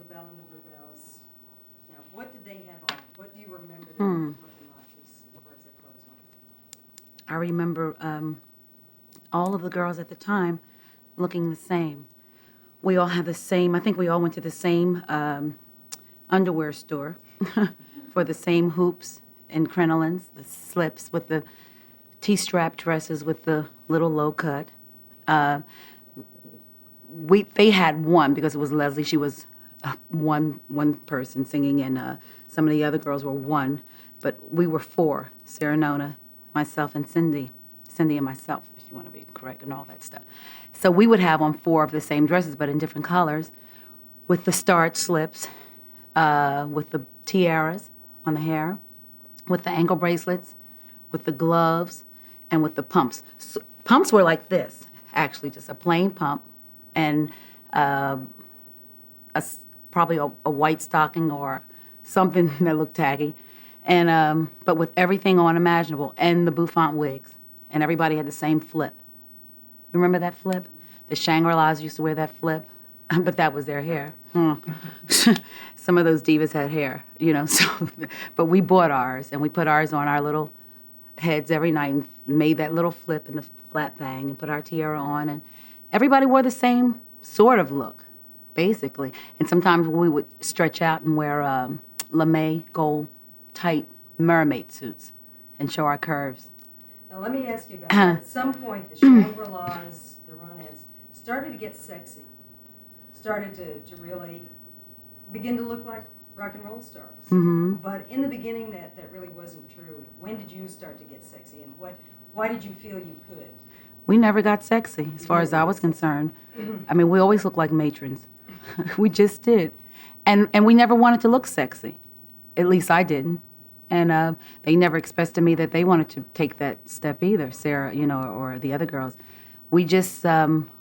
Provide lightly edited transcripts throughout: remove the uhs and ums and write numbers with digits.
LaBelle and the Bluebells. Now, what did they have on? What do you remember them looking like as far as their clothes went? I remember all of the girls at the time looking the same. We all had the same, I think we all went to the same underwear store for the same hoops and crinolines, the slips with the T-strap dresses with the little low cut. They had one because it was Leslie. She was one person singing, and some of the other girls were one, but we were four: Sarah Nona, myself, and Cindy and myself, if you want to be correct, and all that stuff. So we would have on four of the same dresses, but in different colors, with the starched slips, with the tiaras on the hair, with the ankle bracelets, with the gloves, and with the pumps. So, pumps were like this, actually, just a plain pump, and probably a white stocking or something that looked tacky, and but with everything on imaginable, and the bouffant wigs, and everybody had the same flip. You remember that flip? The Shangri-Las used to wear that flip, but that was their hair. Some of those divas had hair, you know. So, but we bought ours, and we put ours on our little heads every night, and made that little flip and the flat bang, and put our tiara on, and everybody wore the same sort of look, basically. And sometimes we would stretch out and wear lame, gold, tight mermaid suits and show our curves. Now, let me ask you about that. At some point, the Shangri-Las, the Ronettes, started to get sexy, started to really begin to look like rock and roll stars. Mm-hmm. But in the beginning, that really wasn't true. When did you start to get sexy, and why did you feel you could? We never got sexy, as far as I was concerned. I mean, we always looked like matrons. We just did. And we never wanted to look sexy. At least I didn't. And they never expressed to me that they wanted to take that step either, Sarah, you know, or the other girls. We just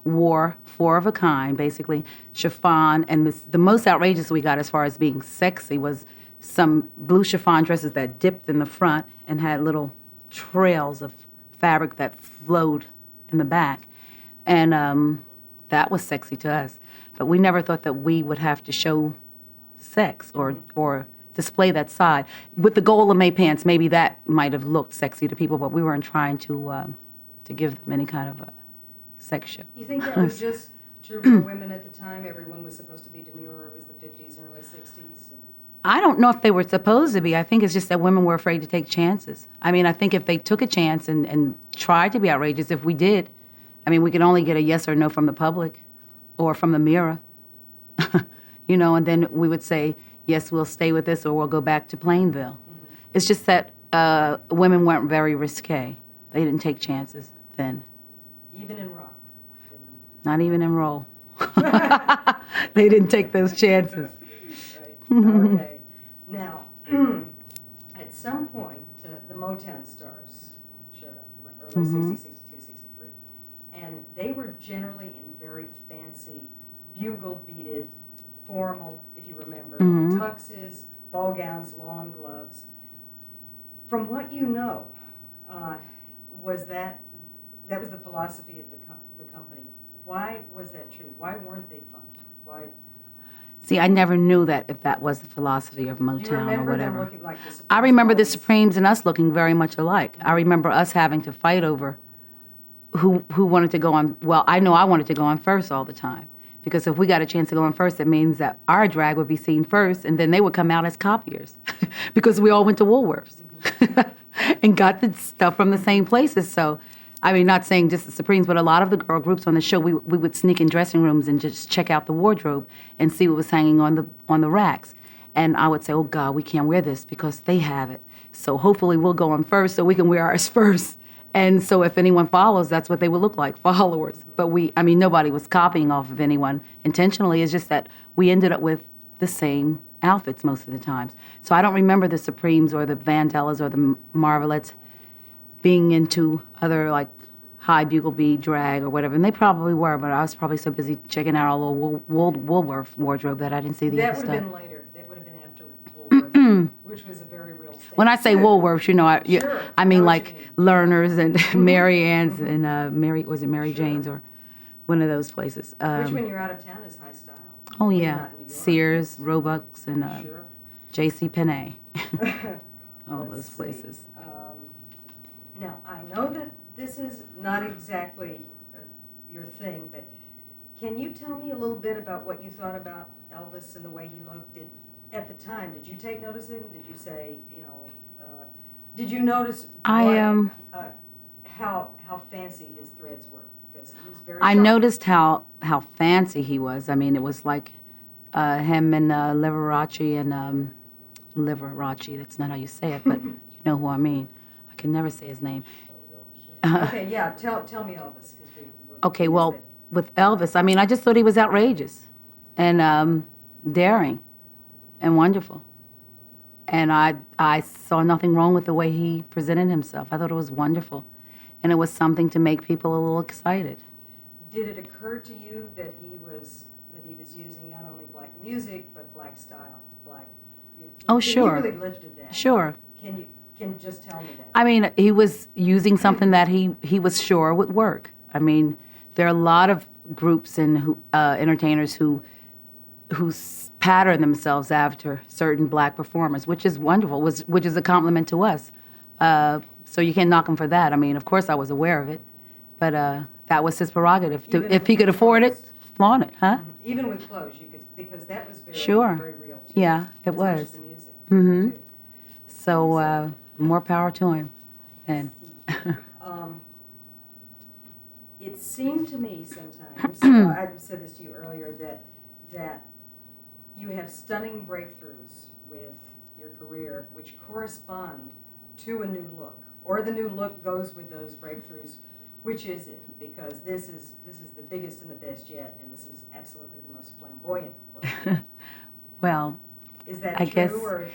wore four of a kind, basically, chiffon. And the most outrageous we got as far as being sexy was some blue chiffon dresses that dipped in the front and had little trails of fabric that flowed in the back. And that was sexy to us. But we never thought that we would have to show sex or display that side. With the gold lame pants, maybe that might have looked sexy to people, but we weren't trying to give them any kind of a sex show. You think that was just true for women at the time? Everyone was supposed to be demure. It was the 50s and early 60s. I don't know if they were supposed to be. I think it's just that women were afraid to take chances. I mean, I think if they took a chance and tried to be outrageous, if we did, I mean, we could only get a yes or no from the public or from the mirror, you know, and then we would say, yes, we'll stay with this or we'll go back to Plainville. Mm-hmm. It's just that women weren't very risque. They didn't take chances then. Even in rock? Not even in roll. They didn't take those chances. Right. Okay. Now, at some point, the Motown stars showed up, early 60s, 62, 63. And they were generally in very fancy, bugle-beaded, formal, if you remember, tuxes, ball gowns, long gloves. From what you know, was that was the philosophy of the company. Why was that true? Why weren't they funky? Why? See, I never knew that if that was the philosophy of Motown Do you remember or whatever. them looking like the Supremes? I remember the Supremes and us looking very much alike. I remember us having to fight over who wanted to go on. Well, I know I wanted to go on first all the time. Because if we got a chance to go on first, it means that our drag would be seen first, and then they would come out as copiers. Because we all went to Woolworths and got the stuff from the same places. So, I mean, not saying just the Supremes, but a lot of the girl groups on the show, we would sneak in dressing rooms and just check out the wardrobe and see what was hanging on the racks. And I would say, oh, God, we can't wear this because they have it. So hopefully we'll go on first so we can wear ours first. And so if anyone follows, that's what they would look like, followers. But nobody was copying off of anyone intentionally. It's just that we ended up with the same outfits most of the times. So I don't remember the Supremes or the Vandellas or the Marvelettes being into other, like, high bugle bead drag or whatever. And they probably were, but I was probably so busy checking out our little Woolworth wardrobe that I didn't see the other stuff. That would have been later. That would have been after Woolworth, which was a very real statement. When I say Woolworths, you know, Sure. I mean like Lerner's and Mary Ann's and Mary Jane's or one of those places. Which when you're out of town is high style. Oh, Maybe yeah. not in New York. Sears, Roebuck's, and Sure. J.C. Penney. All Let's those see. places. Now, I know that this is not exactly your thing, but can you tell me a little bit about what you thought about Elvis and the way he looked? At the time, did you take notice of him? Did you say, did you notice how fancy his threads were? Because he was very I sharp. noticed how fancy he was. I mean, it was like him and Liberace and Liberace. That's not how you say it, but you know who I mean. I can never say his name. Okay, yeah, tell me Elvis. Okay, well, with Elvis, I mean, I just thought he was outrageous and daring and wonderful. And I saw nothing wrong with the way he presented himself. I thought it was wonderful. And it was something to make people a little excited. Did it occur to you that he was using not only black music, but black style, black... Oh, sure. He really lifted that. Sure. Can you just tell me that? I mean, he was using something that he was sure would work. I mean, there are a lot of groups and entertainers who pattern themselves after certain black performers, which is wonderful, which is a compliment to us. So you can't knock him for that. I mean, of course I was aware of it, but that was his prerogative. If he could afford it, flaunt it, huh? Even with clothes, you could, because that was very, Sure. very real too. Yeah, it as much as was. the music, Mm-hmm. too. So more power to him. And It seemed to me sometimes, I said this to you earlier, that you have stunning breakthroughs with your career which correspond to a new look, or the new look goes with those breakthroughs. Which is it? Because this is the biggest and the best yet, and this is absolutely the most flamboyant look. well, Is that I true? guess Or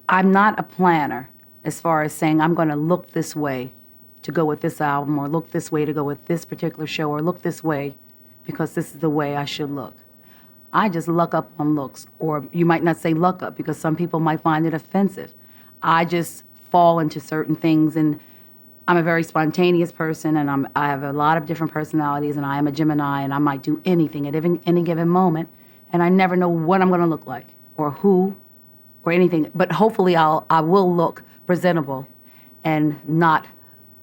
I'm not a planner as far as saying I'm going to look this way to go with this album, or look this way to go with this particular show, or look this way because this is the way I should look. I just luck up on looks, or you might not say luck up because some people might find it offensive. I just fall into certain things, and I'm a very spontaneous person, and I have a lot of different personalities, and I am a Gemini, and I might do anything at any given moment, and I never know what I'm going to look like or who or anything. But hopefully I will look presentable and not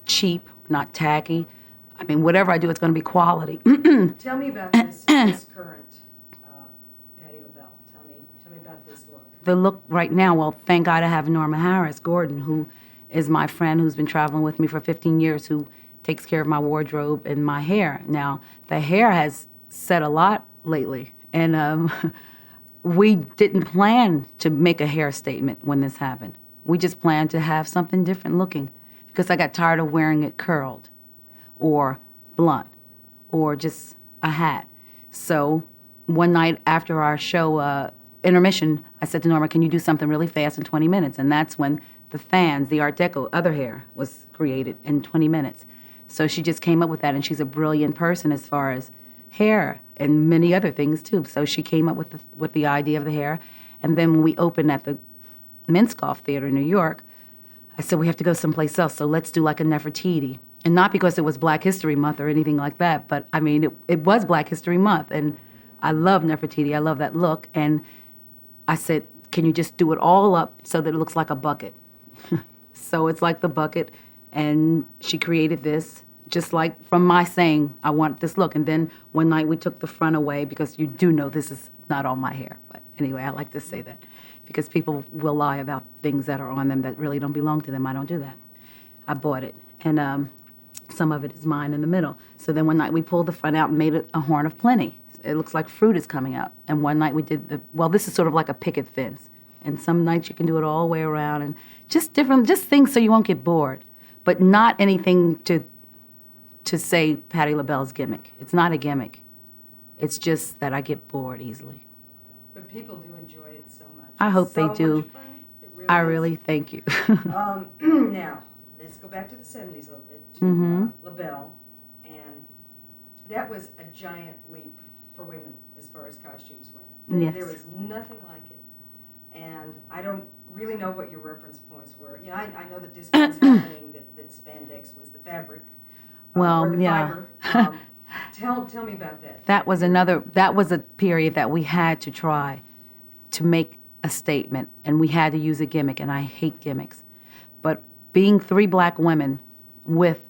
cheap, not tacky. I mean, whatever I do, it's going to be quality. tell me about this current Patti LaBelle. Tell me about this look. The look right now, well, thank God I have Norma Harris Gordon, who is my friend who's been traveling with me for 15 years, who takes care of my wardrobe and my hair. Now, the hair has set a lot lately, and we didn't plan to make a hair statement when this happened. We just planned to have something different looking, because I got tired of wearing it curled or blunt or just a hat. So one night after our show, intermission, I said to Norma, can you do something really fast in 20 minutes? And that's when the fans, the Art Deco, other hair was created in 20 minutes. So she just came up with that, and she's a brilliant person as far as hair and many other things too. So she came up with the idea of the hair. And then when we opened at the Minskoff Theater in New York, I said, we have to go someplace else, so let's do like a Nefertiti. And not because it was Black History Month or anything like that, but I mean, it was Black History Month, and I love Nefertiti, I love that look. And I said, can you just do it all up so that it looks like a bucket? So it's like the bucket, and she created this, just like from my saying, I want this look. And then one night we took the front away, because you do know this is not all my hair. But anyway, I like to say that, because people will lie about things that are on them that really don't belong to them. I don't do that. I bought it, and some of it is mine in the middle. So then one night we pulled the front out and made it a horn of plenty. It looks like fruit is coming out. And one night we did this is sort of like a picket fence. And some nights you can do it all the way around, and just things so you won't get bored. But not anything to say Patti LaBelle's gimmick. It's not a gimmick. It's just that I get bored easily. But people do enjoy it so much. I hope So they do. much fun. It really I is. really thank you. Now, let's go back to the 70s a little bit, to Mhm. LaBelle. And that was a giant leap for women as far as costumes went. Yes. There was nothing like it. And I don't really know what your reference points were. You know, I know that disco was happening, that spandex was the fabric. Well, or the yeah. fiber. Tell me about that. That was a period that we had to try to make a statement, and we had to use a gimmick, and I hate gimmicks. But being three black women with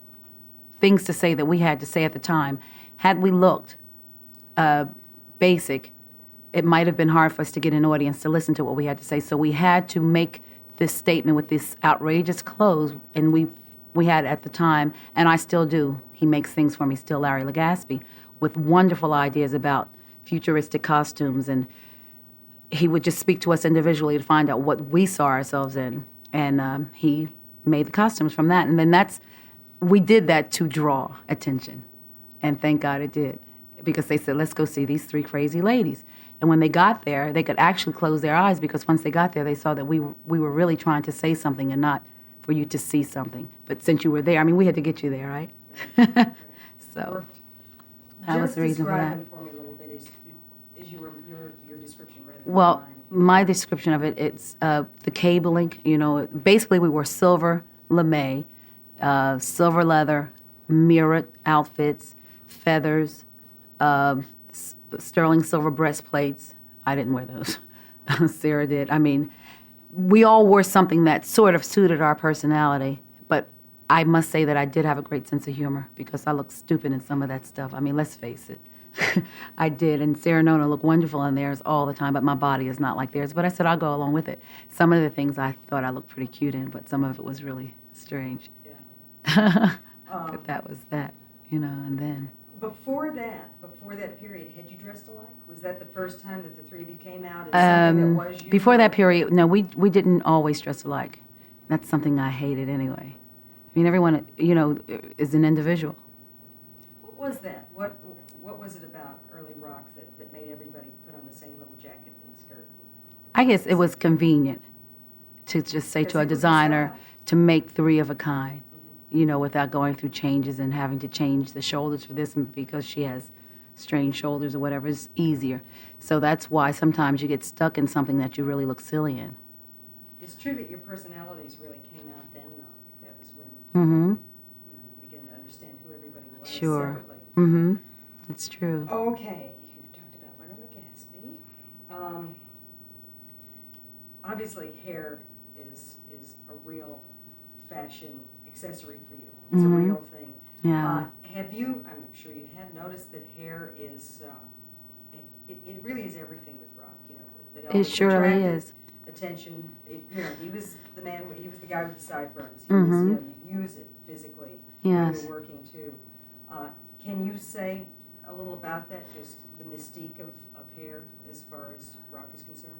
things to say that we had to say at the time, had we looked basic, it might have been hard for us to get an audience to listen to what we had to say. So we had to make this statement with this outrageous clothes, and we had at the time, and I still do. He makes things for me still, Larry Legaspi, with wonderful ideas about futuristic costumes, and he would just speak to us individually to find out what we saw ourselves in, and he made the costumes from that. And then we did that to draw attention, and thank God it did, because they said, let's go see these three crazy ladies. And when they got there, they could actually close their eyes, because once they got there, they saw that we were really trying to say something and not for you to see something. But since you were there, I mean, we had to get you there, right? So that was the reason for that. Just describe them for me a little bit. Is your description rather than Well, mine? my description of it, it's the cabling, basically we wore silver lame, silver leather, mirrored outfits, feathers, sterling silver breastplates. I didn't wear those. Sarah did. I mean, we all wore something that sort of suited our personality, but I must say that I did have a great sense of humor, because I looked stupid in some of that stuff. I mean, let's face it. I did, and Sarah and Nona look wonderful in theirs all the time, but my body is not like theirs. But I said I'll go along with it. Some of the things I thought I looked pretty cute in, but some of it was really strange. Yeah. But that was that, and then. Before that period, had you dressed alike? Was that the first time that the three of you came out as something that was you? Before that period, no, we didn't always dress alike. That's something I hated anyway. I mean, everyone, is an individual. What was that? What was it about early rock that made everybody put on the same little jacket and skirt? I guess it was convenient to just say to a designer to make three of a kind, without going through changes and having to change the shoulders for this because she has strange shoulders or whatever. It's easier. So that's why sometimes you get stuck in something that you really look silly in. It's true that your personalities really came out then, though. That was when you began to understand who everybody was Sure. separately. It's true. Okay, you talked about Larry Legaspi. Obviously, hair is a real fashion accessory for you. It's a real thing. Yeah. Have you, I'm sure you have noticed that hair is, it really is everything with rock, that It surely attracted is. attention. He was the man, he was the guy with the sideburns. He was, you use it physically when Yes. you're working too. Can you say a little about that, just the mystique of hair as far as rock is concerned?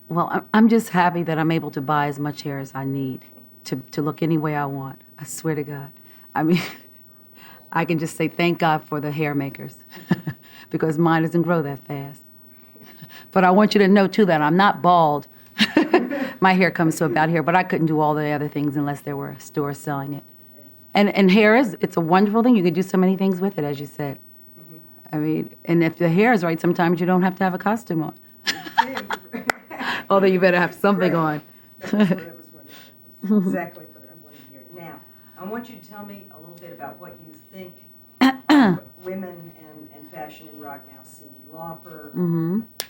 Well, I'm just happy that I'm able to buy as much hair as I need to look any way I want. I swear to God. I mean, I can just say thank God for the hair makers because mine doesn't grow that fast. But I want you to know, too, that I'm not bald. My hair comes to about here, but I couldn't do all the other things unless there were stores selling it. And hair it's a wonderful thing. You can do so many things with it, as you said. I mean, and if the hair is right, sometimes you don't have to have a costume on. Although you better have something on. That was wonderful. Exactly what I wanted to hear. Now, I want you to tell me a little bit about what you think of women and fashion in rock now. Cyndi Lauper,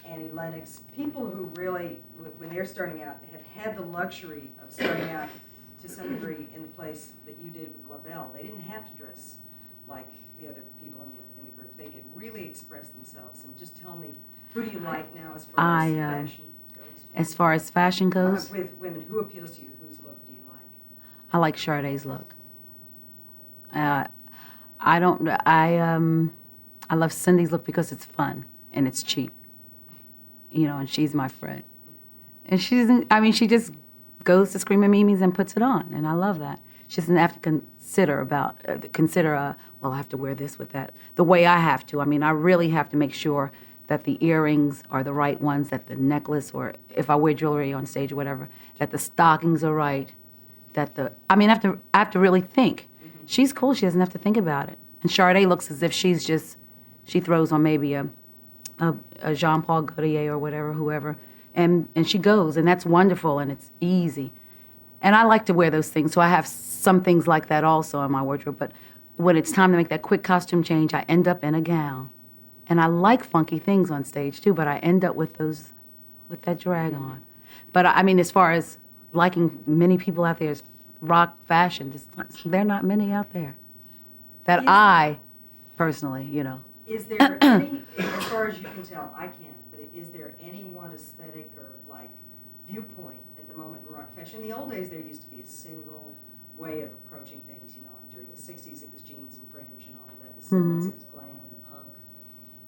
Annie Lennox, people who really, when they're starting out, have had the luxury of starting out to some degree in the place that you did with LaBelle. They didn't have to dress like the other people in the group. They could really express themselves. And just tell me, who do you like now as far as fashion goes? As far as fashion goes, With women, who appeals to you? Whose look do you like? I like Sade's look. I love Cindy's look because it's fun and it's cheap. And she's my friend. And she just goes to Screaming Mimi's and puts it on, and I love that. She doesn't have to consider, well, I have to wear this with that, the way I have to. I mean, I really have to make sure that the earrings are the right ones, that the necklace, or if I wear jewelry on stage or whatever, that the stockings are right, I have to really think. She's cool, she doesn't have to think about it. And Sade looks as if she throws on maybe a Jean-Paul Gaultier or whatever, whoever, and she goes, and that's wonderful, and it's easy. And I like to wear those things, so I have some things like that also in my wardrobe. But when it's time to make that quick costume change, I end up in a gown. And I like funky things on stage too, but I end up with that drag on. But I mean, as far as liking many people out there as rock fashion, there are not many out there that I personally, Is there any, as far as you can tell, I can't, but is there any one aesthetic or like viewpoint at the moment in rock fashion? In the old days, there used to be a single way of approaching things. During the 60s, it was jeans and fringe and all of that. The 70s, it was glam and punk.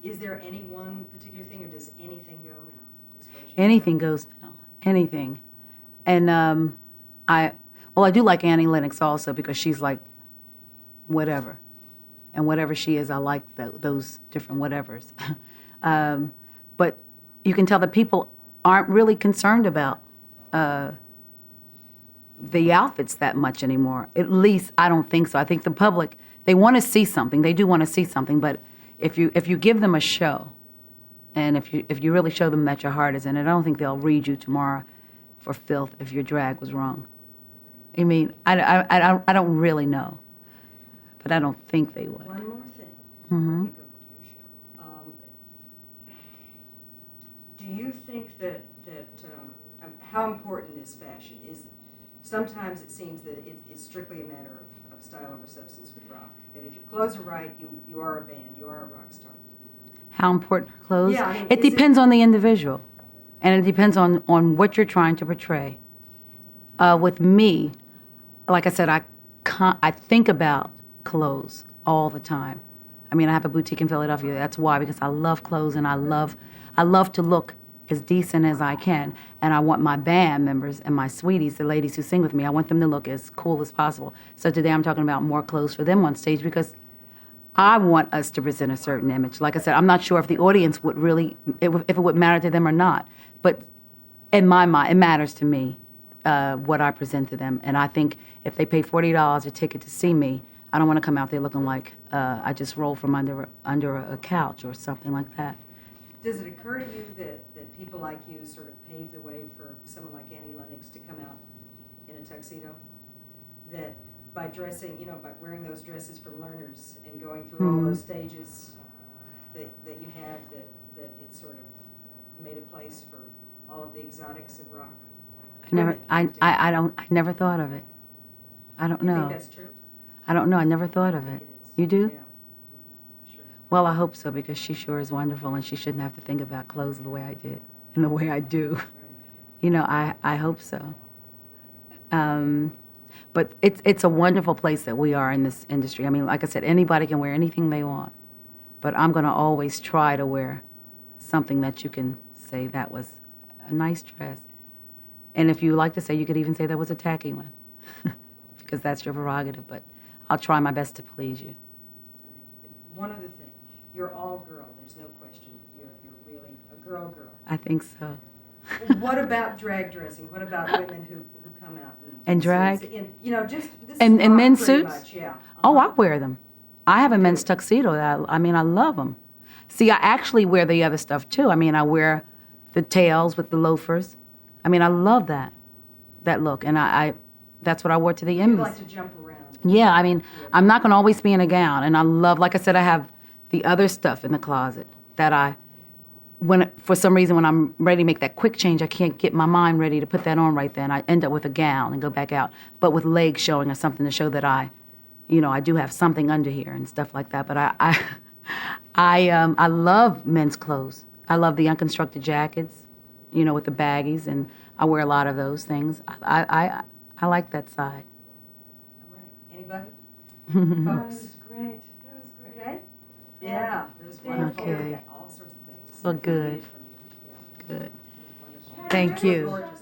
Is there any one particular thing, or does anything go now? As far as you can anything tell? goes now, anything. And I do like Annie Lennox also because she's like whatever. And whatever she is, I like those different whatevers. But you can tell that people aren't really concerned about the outfits that much anymore. At least I don't think so. I think the public, they want to see something. They do want to see something. But if you give them a show, and if you really show them that your heart is in it, I don't think they'll read you tomorrow for filth if your drag was wrong. I mean, I don't really know. But I don't think they would. One more thing. Mm-hmm. Before we go to your show. Do you think that how important is fashion? Sometimes it seems that it's strictly a matter of style over substance with rock. That if your clothes are right, you are a band, you are a rock star. How important are clothes? Yeah, I mean, it depends on the individual, and it depends on what you're trying to portray. With me, like I said, I think about clothes all the time. I mean, I have a boutique in Philadelphia. That's why, because I love clothes and I love to look as decent as I can. And I want my band members and my sweeties, the ladies who sing with me, I want them to look as cool as possible. So today I'm talking about more clothes for them on stage because I want us to present a certain image. Like I said, I'm not sure if the audience would really, if it would matter to them or not. But in my mind, it matters to me what I present to them. And I think if they pay $40 a ticket to see me, I don't want to come out there looking like I just rolled from under a couch or something like that. Does it occur to you that people like you sort of paved the way for someone like Annie Lennox to come out in a tuxedo? That by dressing, by wearing those dresses from Learners and going through all those stages that you have, that it sort of made a place for all of the exotics of rock? I never thought of it. I don't know. You think that's true? I don't know. I never thought of it. You do? Yeah. Sure. Well, I hope so because she sure is wonderful and she shouldn't have to think about clothes the way I did and the way I do. Right. I hope so. But it's a wonderful place that we are in this industry. I mean, like I said, anybody can wear anything they want. But I'm going to always try to wear something that you can say that was a nice dress. And if you like to say, you could even say that was a tacky one because that's your prerogative. But I'll try my best to please you. One other thing, you're all girl. There's no question. You're really a girl. I think so. What about drag dressing? What about women who come out and drag? Just this and rock men's pretty suits? Much, yeah. Oh, I wear them. I have a men's tuxedo. I mean, I love them. See, I actually wear the other stuff too. I mean, I wear the tails with the loafers. I mean, I love that look, and I that's what I wore to the Emmys. You like to jump around. Yeah, I mean, I'm not going to always be in a gown, and I love, like I said, I have the other stuff in the closet that for some reason, when I'm ready to make that quick change, I can't get my mind ready to put that on right then. I end up with a gown and go back out, but with legs showing or something to show that I do have something under here and stuff like that. But I love men's clothes. I love the unconstructed jackets, with the baggies, and I wear a lot of those things. I like that side. All right. Anybody? That Folks? was great. That was great. Okay. Yeah, it was wonderful. Okay. We got all sorts of things. Well, good. From you. Yeah. Good. Wonderful. Thank you. Gorgeous.